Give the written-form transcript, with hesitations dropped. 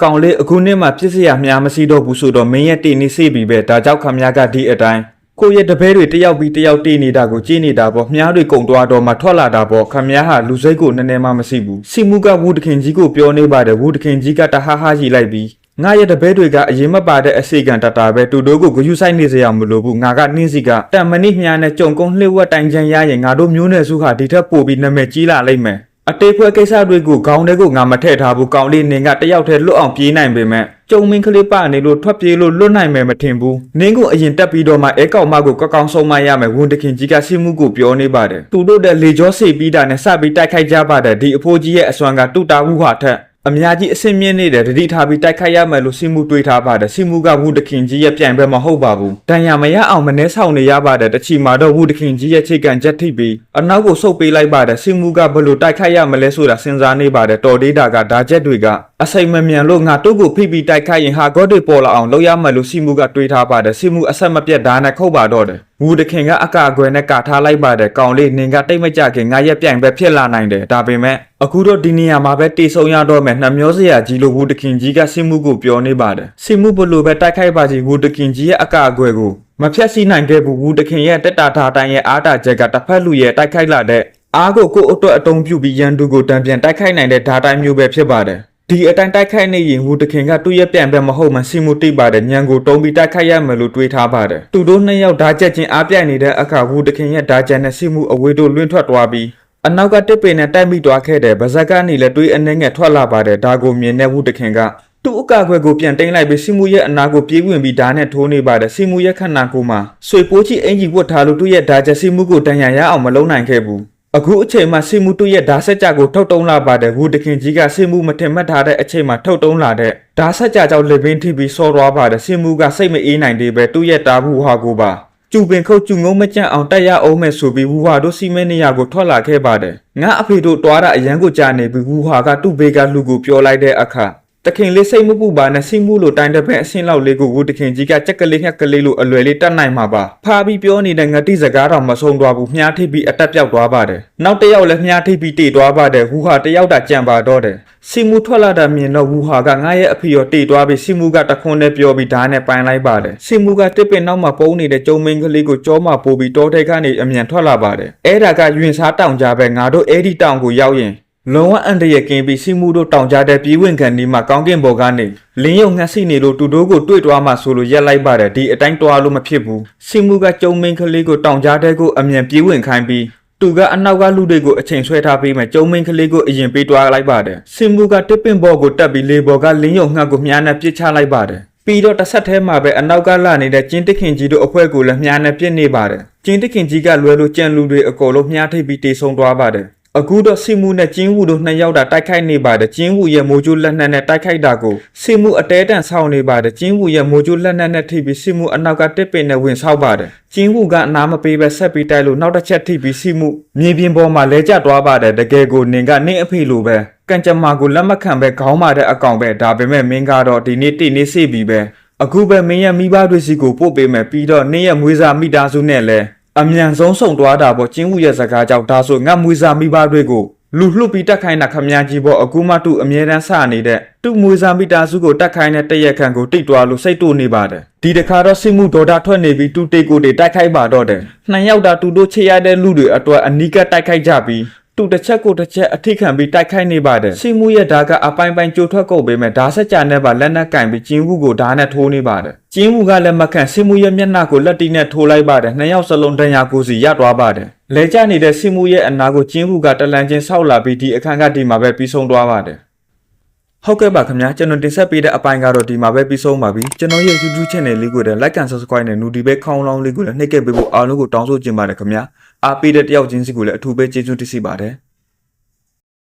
ကောင်လေးအခုနှစ်မှပြစ်စရာများမရှိတော့ဘူးဆိုတော့မင်းရဲ့တေနေစေပြီပဲဒါကြောင့်ခမရကဒီအတိုင်းကိုရဲ့တပည့်တွေတယောက်ပြီးတယောက်တေးနေတာကိုကြည့်နေတာပေါ့မြားတွေကုံသွားတော့မှထွက်လာတာပေါ့ခမရဟာလူစိတ်ကိုနည်းနည်းမှမရှိဘူးစီမူကဝူတခင်ကြီးကိုပြောနေပါတယ်ဝူတခင်ကြီးကတဟားဟားကြီးလိုက်ပြီးငါရဲ့တပည့်တွေကအရင်မပါတဲ့အစီကံတတာပဲတူတို့ကိုဂယုဆိုင်နေစရာမလိုဘူးငါကနှင်းစီကတန်မနစ်မြားနဲ့ကြုံကုန်းလှည့်ဝက်တိုင်ချမ်းရရင်ငါတို့မျိုးနွယ်စုဟာဒီထက်ပိုပြီးနာမည်ကြီးလာလိမ့်မယ်အတေးဖွဲကိစ္စတွေကိုခေါင်းထဲကိုငါမထည့်ထားဘူးကောင်းလေးနင်ကတယောက်တည်းလွတ်အောင်ပြေးနိုင်ပေမဲ့ကျုံမင်းကလေးပနေလို့ထွက်ပြေးလို့လွတ်နိုင်မယ်မထင်ဘူးနင်းကိုအရင်တက်ပြီးတော့မှအဲကောင်မကိုကောင်းဆုံးမရမယ်ဝန်တခင်ကြီးကစီမှုကိုပြောနေပါတယ်သူတို့တဲ့လေကြောစေပြီးတာနဲ့စပြီးတိုက်ခိုက်ကြပါတယ်ဒီအဖိုးကြီးရဲ့အစွမ်းကတူတာဝူဟာထက်အများကြီးအဆင့်မြင့်နေတဲ့တတိထားပြီးတိုက်ခိုက်ရမယ်လို့စီမှုတွေးထားပါတယ်စီမှုကဝူတခင်ကြီးရဲ့ပြိုင်ဘက်မဟုတ်ပါဘူးတန်ရမရအောင်မနှဲဆောင်နေရပါတယ်တချီမှာတော့ဝူတခင်ကြီးရဲ့ချိတ်ကန်ချက်ထိပ်ပြီးအနောက်ကိုဆုတ်ပေးလိုက်ပါတယ်စီမှုကဘလို့တိုက်ခိုက်ရမလဲဆိုတာစဉ်းစားနေပါတယ်တော်ဒေးတာကဓာချက်တွေကအစိမ်မမြန်လို့ငါတို့ကိုဖိပြီးတိုက်ခိုက်ရင်ဟာဂေါတွေပေါ်လာအောင်လုပ်ရမယ်လို့စီမှုကတွေးထားပါတယ်စီမှုအဆက်မပြတ်ဓာနဲ့ခုတ်ပါတော့တယ်ဝူတခင်ကအကာအကွယ်နဲ့ကာထားလိုက်ပါတယ်ကောင်လေးနင်ကတိတ်မကြခင်ငါရဲ့ပြိုင်ဘက်ဖြစ်လာနိုင်တယ်ဒါပေမဲ့အခုတော့ဒီနေရာမှာပဲတေဆုံရတော့မယ်နှမျောစရာကြီးလို့ဝူတခင်ကြီးကစီမှုကိုပြောနေပါတယ်စီမှုဘလို့ပဲတိုက်ခိုက်ပါကြီးဝူတခင်ကြီးရဲ့အကာအကွယ်ကိုမဖြတ်စည်းနိုင်ခဲ့ဘူးဝူတခင်ရဲ့တက်တာထားတိုင်းရဲ့အားတာချက်ကတစ်ဖက်လူရဲ့တိုက်ခိုက်လာတဲ့အားကိုအတွက်အတုံးပြုပြီးရန်သူကိုတံပြန်တိုက်ခိုက်နိုင်တဲ့ဓာတိုင်းမျိုးပဲဖြစ်ပါတယ်ဒီအတိုင်းတိုက်ခိုက်နေရင်ဝူတခင်ကသူ့ရဲ့ပြန်ပဲမဟုတ်မှစီမှုတိပါတယ်ညံကိုတုံးပြီးတိုက်ခိုက်ရမယ်လို့တွေးထားပါတယ်သူတို့နှစ်ယောက်ဓာချက်ချင်းအားပြိုင်နေတဲ့အခါဝူတခင်ရဲ့ဓာချက်နဲ့စီမှုအဝေးတို့လွင့်ထွက်သွားပြီးအနောက်ကတစ်ပင်နဲ့တိုက်မိသွားခဲ့တဲ့ဗဇက်ကနေလည်းတွေးအနေငယ်ထွက်လာပါတယ်ဒါကိုမြင်တဲ့ဝူတခင်ကသူ့အကာအကွယ်ကိုပြန်တိမ့်လိုက်ပြီးစီမှုရဲ့အနာကိုပြေးဝင်ပြီးဓာနဲ့ထိုးနေပါတယ်စီမှုရဲ့ခန္ဓာကိုယ်မှာဆွေပိုးချီအင်ကြီးဝတ်ထားလို့သူ့ရဲ့ဓာချက်စီမှုကိုတန်ရန်ရအောင်မလုံးနိုင်ခဲ့ဘူးအခုအချိန်မှာစီမှုတူရဲ့ဓာဆက်ကြကိုထုတ်တုံးလာပါတယ်ဝူတခင်ကြီးကစီမှုမထင်မှတ်ထားတဲ့အချိန်မှာထုတ်တုံးလာတဲ့ဓာဆက်ကြကြောင့်လေပင်ထိပြီးဆောသွားပါတယ်စီမှုကစိတ်မအေးနိုင်သေးပဲသူ့ရဲ့တာဘူးဟာကိုပါကျူပင်ခုတ်ကျူငုံမကြန့်အောင်တက်ရအောင်မဲ့ဆိုပြီးဝူဟာတို့စီမဲနေရကိုထွက်လာခဲ့ပါတယ်ငါအဖေတို့တွားတာအရန်ကိုကြာနေပြီးဝူဟာကသူ့ဘေးကလူကိုပြောလိုက်တဲ့အခါတခင်လေးစိတ်မပူပါနဲ့စီမှုလို့တိုင်းတဲ့ဘက်အဆင်းလောက်လေးကိုဝူတခင်ကြီးကကြက်ကလေးငှက်ကလေးလို့အလွယ်လေးတတ်နိုင်မှာပါဖာပြီးပြောနေတဲ့ငတိစကားတော့မဆုံးသွားဘူးမြားထိပ်ပြီးအတက်ပြောက်သွားပါတယ်နောက်တစ်ယောက်လည်းမြားထိပ်ပြီးတေသွားပါတယ်ဝူဟာတယောက်တာကြံပါတော့တယ်စီမှုထွက်လာတာမြင်တော့ဝူဟာကငါရဲ့အဖေရောတေသွားပြီးစီမှုကတခွန်းနဲ့ပြောပြီးဓာတ်နဲ့ပိုင်လိုက်ပါတယ်စီမှုကတစ်ပင်နောက်မှာပုံနေတဲ့ကျုံမင်းကလေးကိုကြောမှာပို့ပြီးတောထဲကနေအမြန်ထွက်လာပါတယ်အဲ့ဒါကယွင်စားတောင်ကြပဲငါတို့အဲ့ဒီတောင်ကိုရောက်ရင်လုံးဝအန်တရကင်းပြီးစီမှုတို့တောင်ကြတဲ့ပြေးဝင်ခံဒီမှာကောင်းကင်ဘော်ကနေလင်းရုံငှက်စီနေလို့တူတို့ကိုတွေ့သွားမှဆိုလို့ရက်လိုက်ပါတယ်ဒီအတိုင်းတွားလို့မဖြစ်ဘူးစီမှုကကျုံမင်းကလေးကိုတောင်ကြတဲ့ကိုအမြန်ပြေးဝင်ခိုင်းပြီးသူကအနောက်ကလူတွေကိုအချိန်ဆွဲထားပေးမယ်ကျုံမင်းကလေးကိုအရင်ပေးတွားလိုက်ပါတယ်စီမှုကတစ်ပင်ဘော်ကိုတက်ပြီးလေဘော်ကလင်းရုံငှက်ကိုမြားနဲ့ပြစ်ချလိုက်ပါတယ်ပြီးတော့တစ်ဆက်တည်းမှာပဲအနောက်ကလာနေတဲ့ကျင်းတခင်ကြီးတို့အဖွဲကိုလည်းမြားနဲ့ပြစ်နေပါတယ်ကျင်းတခင်ကြီးကလွယ်လို့ကြံလူတွေအကုန်လုံးမြားထိပ်ပြီးတေဆုံးသွားပါတယ်အခုတော့စီမှုနဲ့ကျင်းဝူတို့နှစ်ယောက်တာတိုက်ခိုက်နေပါတယ်ကျင်းဝူရဲ့မိုးကျိုးလက်နက်နဲ့တိုက်ခိုက်တာကိုစီမှုအတဲတန်ဆောင်းနေပါတယ်ကျင်းဝူရဲ့မိုးကျိုးလက်နက်နဲ့ထိပြီးစီမှုအနောက်ကတစ်ပင်နဲ့ဝင်ဆောက်ပါတယ်ကျင်းဝူကအနာမပေးပဲဆက်ပြီးတိုက်လို့နောက်တစ်ချက်ထိပြီးစီမှုမြေပြင်ပေါ်မှာလဲကျသွားပါတယ်တကယ်ကိုနင်ကနင့်အဖေလိုပဲကံကြမ္မာကိုလက်မခံပဲခေါင်းမာတဲ့အကောင်ပဲဒါပေမဲ့မင်းကတော့ဒီနေ့တိနေစေပြီပဲအခုပဲမင်းရဲ့မိဘတွေစီကိုပို့ပေးမယ်ပြီးတော့နင့်ရဲ့မွေးစားမိသားစုနဲ့လဲအမြန်ဆုံးဆုံသွားတာပေါ့ကျင်းဝူရဲ့စကားကြောင့်ဒါဆိုငါမွေးစားမိဘတွေကိုလူလှုပ်ပြီးတက်ခိုင်းတာခမညာကြီးပေါ့အခုမှသူ့အမြဲတမ်းစနေတဲ့သူ့မွေးစားမိသားစုကိုတက်ခိုင်းတဲ့တရက်ခန့်ကိုတိတ်သွားလို့စိတ်တူနေပါတယ်ဒီတခါတော့စစ်မှုဒေါ်တာထွက်နေပြီးသူ့တိတ်ကိုတိုက်ခိုက်ပါတော့တယ်နှစ်ယောက်တာသူတို့ချေရတဲ့လူတွေအတွက်အနီးကပ်တိုက်ခိုက်ကြပြီးသူတစ်ချက်ကိုတစ်ချက်အထိခံပြီးတိုက်ခိုက်နေပါတယ်စီမှုရဲ့ဓာတ်ကအပိုင်းပိုင်းကြိုထွက်ကုန်ပေမဲ့ဓာတ်ဆက်ကြနဲ့ပါလက်နက်ကင်ပြီးကျင်းဝူကိုဓာတ်နဲ့ထိုးနေပါတယ်ကျင်းဝူကလည်းမခံစီမှုရဲ့မျက်နှာကိုလက်တီနဲ့ထိုးလိုက်ပါတယ်နှစ်ယောက်စလုံးတန်ရာကိုစီရသွားပါတယ်လဲကျနေတဲ့စီမှုရဲ့အနာကိုကျင်းဝူကတလန်ချင်းဆောက်လာပြီးဒီအခန်းကဒီမှာပဲပြီးဆုံးသွားပါတယ်ဟုတ်ကဲ့ပါခင်ဗျာကျွန်တော်တင်ဆက်ပေးတဲ့အပိုင်းကတော့ဒီမှာပဲပြီးဆုံးပါပြီကျွန်တော်ရဲ့ YouTube Channel လေးကိုလည်း Like and Subscribe နဲ့ Notification ခေါင်းလောင်းလေးကိုလည်းနှိပ်ခဲ့ပေးဖို့အားလုံးကိုတောင်းဆိုချင်ပါတယ်ခင်ဗျာအားပေးတဲ့တယောက်ချင်းစီကိုလည်းအထူးပဲကျေးဇူးတင်ပါတယ်